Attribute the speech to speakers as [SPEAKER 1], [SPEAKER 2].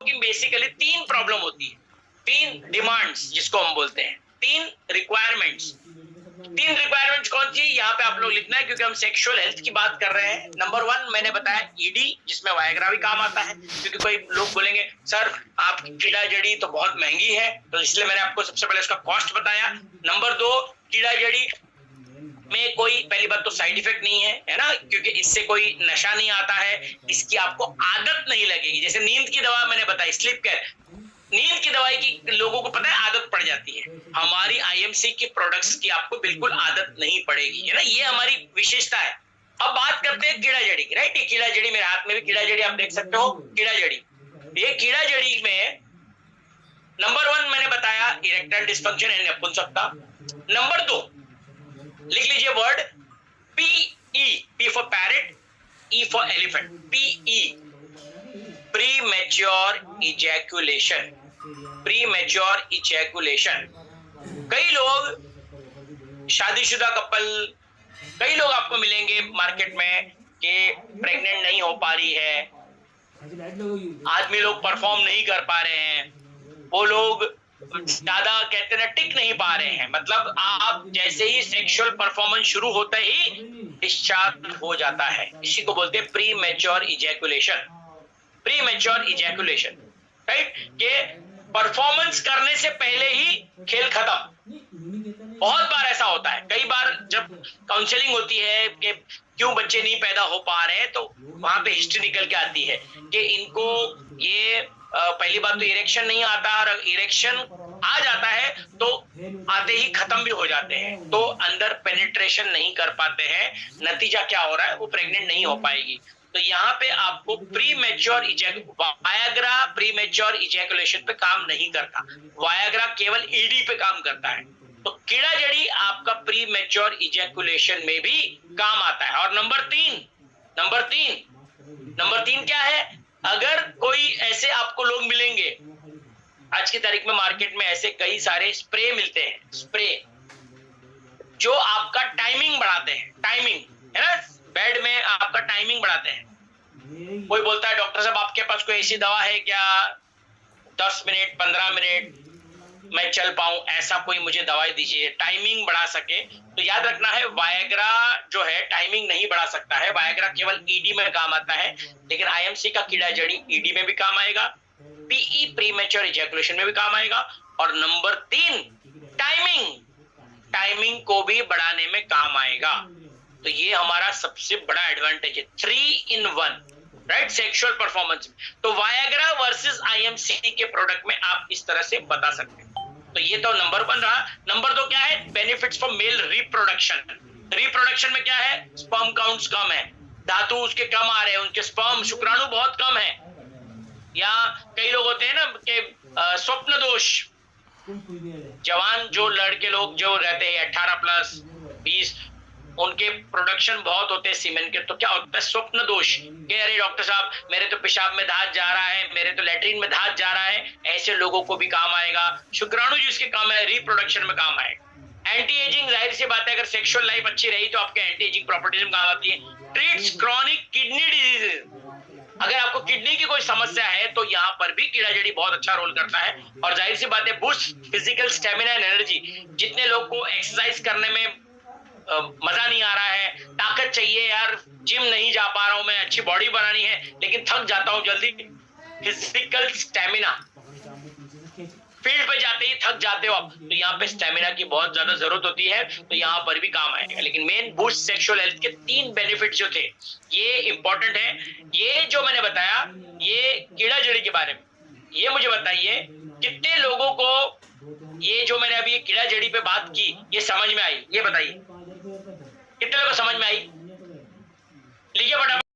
[SPEAKER 1] की बेसिकली तीन प्रॉब्लम होती है, तीन डिमांड्स जिसको हम बोलते हैं, तीन रिक्वायरमेंट्स। तीन रिक्वायरमेंट्स कौन सी यहाँ पे आप लोग लिखना है, क्योंकि हम सेक्सुअल हेल्थ की बात कर रहे हैं। नंबर 1 मैंने बताया ईडी, जिसमें वायग्रा भी काम आता है, क्योंकि कोई लोग बोलेंगे सर आपकी कीड़ा जड़ी तो बहुत महंगी है, तो इसलिए मैंने आपको सबसे पहले उसका कॉस्ट बताया। नंबर 2, कीड़ा जड़ी में कोई पहली बात तो साइड इफेक्ट नहीं है ना, क्योंकि इससे कोई नशा नहीं आता है, इसकी आपको आदत नहीं लगेगी। जैसे नींद की दवा मैंने बताई, स्लीप केयर, नींद की दवाई की लोगों को पता है आदत पड़ जाती है, हमारी आईएमसी के प्रोडक्ट्स की आपको बिल्कुल आदत नहीं पड़ेगी, है ना, ये हमारी विशेषता है। अब बात करते हैं कीड़ा जड़ी की, राइट। ये कीड़ा जड़ी मेरे हाथ में भी कीड़ा जड़ी आप देख सकते हो, कीड़ा जड़ी। ये कीड़ा जड़ी में नंबर 1 मैंने बताया इरेक्टाइल डिस्फंक्शन एंड नपुंसकता। नंबर 2 लिख लीजिए word PE, P for parrot, E for elephant, PE, premature ejaculation, premature ejaculation. कई लोग शादीशुदा कपल, कई लोग आपको मिलेंगे मार्केट में कि प्रेग्नेंट नहीं हो पा रही है, आदमी लोग परफॉर्म नहीं कर पा रहे हैं, वो लोग ज्यादा कहते हैं टिक नहीं पा रहे हैं, मतलब आप जैसे ही सेक्सुअल परफॉर्मेंस शुरू होता ही डिस्चार्ज हो जाता है। इसी को बोलते हैं pre mature ejaculation, pre mature ejaculation, right. कि परफॉर्मेंस करने से पहले ही खेल खत्म। बहुत बार ऐसा होता है, कई बार जब काउंसलिंग होती है कि क्यों बच्चे नहीं पैदा हो पा रहे हैं, तो वहां पे हिस्ट्री निकल के आती है कि इनको ये पहली बात तो इरेक्शन नहीं आता, और इरेक्शन आ जाता है तो आते ही खत्म भी हो जाते हैं, तो अंदर पेनिट्रेशन नहीं कर पाते हैं। नतीजा क्या हो रहा है, वो प्रेग्नेंट नहीं हो पाएगी। तो यहाँ पे आपको pre mature Viagra pre mature ejaculation पे काम नहीं करता, वायाग्रा केवल ईडी पे काम करता है। तो कीड़ा जड़ी आपका प्री मैच्योर इजैकुलेशन में भी काम आता है। और नंबर तीन क्या है, अगर कोई ऐसे आपको लोग मिलेंगे, आज की तारीख में मार्केट में ऐसे कई सारे स्प्रे मिलते हैं, स्प्रे जो आपका टाइमिंग बढ़ाते हैं, टाइमिंग है ना, बेड में आपका टाइमिंग बढ़ाते हैं। कोई बोलता है डॉक्टर साहब आपके पास कोई ऐसी दवा है क्या, 10 मिनट 15 मिनट मैं चल पाऊं, ऐसा कोई मुझे दवाई दीजिए टाइमिंग बढ़ा सके। तो याद रखना है वायग्रा जो है टाइमिंग नहीं बढ़ा सकता है, वायग्रा केवल ईडी में काम आता है, लेकिन आईएमसी का कीड़ा जड़ी ईडी में भी काम आएगा, पीई प्रीमेच्योर इजैकुलेशन में भी काम आएगा। और नंबर 3 टाइमिंग को भी बढ़ाने में काम आएगा। तो ये हमारा सबसे बड़ा एडवांटेज है, 3 in 1, राइट, सेक्सुअल परफॉर्मेंस। तो वायग्रा वर्सेस आईएमसी के प्रोडक्ट में आप इस तरह से बता सकते हैं। तो ये तो नंबर 1 रहा। नंबर 2 क्या है, benefits for male reproduction. Reproduction में क्या है, स्पर्म काउंट्स कम है, धातु उसके कम आ रहे हैं, उनके स्पर्म शुक्राणु बहुत कम है। या कई लोग होते हैं ना कि स्वप्न दोष, जवान जो लड़के लोग जो रहते हैं 18+ 20, उनके प्रोडक्शन बहुत होते हैं सीमेन के, तो क्या होता है स्वप्न दोष कि अरे डॉक्टर साहब मेरे तो पेशाब में धात जा रहा है, मेरे तो लैट्रिन में धात जा रहा है, ऐसे लोगों को भी काम आएगा। शुक्राणु जिसके काम है रिप्रोडक्शन में काम आएगा। एंटी एजिंग, जाहिर सी बात है अगर सेक्सुअल लाइफ अच्छी रही तो आपके एंटी एजिंग प्रॉपर्टीज में काम आती है। ट्रीट्स क्रॉनिक किडनी डिजीजेज, अगर आपको किडनी की कोई समस्या है तो यहाँ पर भी कीड़ा जड़ी बहुत अच्छा रोल करता है। और जाहिर सी बात है boost physical stamina and energy, जितने लोग को एक्सरसाइज करने में मजा नहीं आ रहा है, ताकत चाहिए यार, जिम नहीं जा पा रहा हूं मैं, अच्छी बॉडी बनानी है लेकिन थक जाता हूं जल्दी, फिजिकल स्टेमिना, फील्ड पे जाते ही थक जाते हो आप, तो यहाँ पे स्टेमिना की बहुत ज्यादा जरूरत होती है, तो यहाँ पर भी काम आएगा। लेकिन मेन बूस्ट सेक्सुअल हेल्थ के 3 बेनिफिट जो थे ये इंपॉर्टेंट है। ये जो मैंने बताया ये कीड़ा जड़ी के बारे में, ये मुझे बताइए कितने लोगों को ये जो मैंने अभी कीड़ा जड़ी पे बात की ये समझ में आई, ये बताइए कितने लोगों को समझ में आई, लिखिए फटाफट।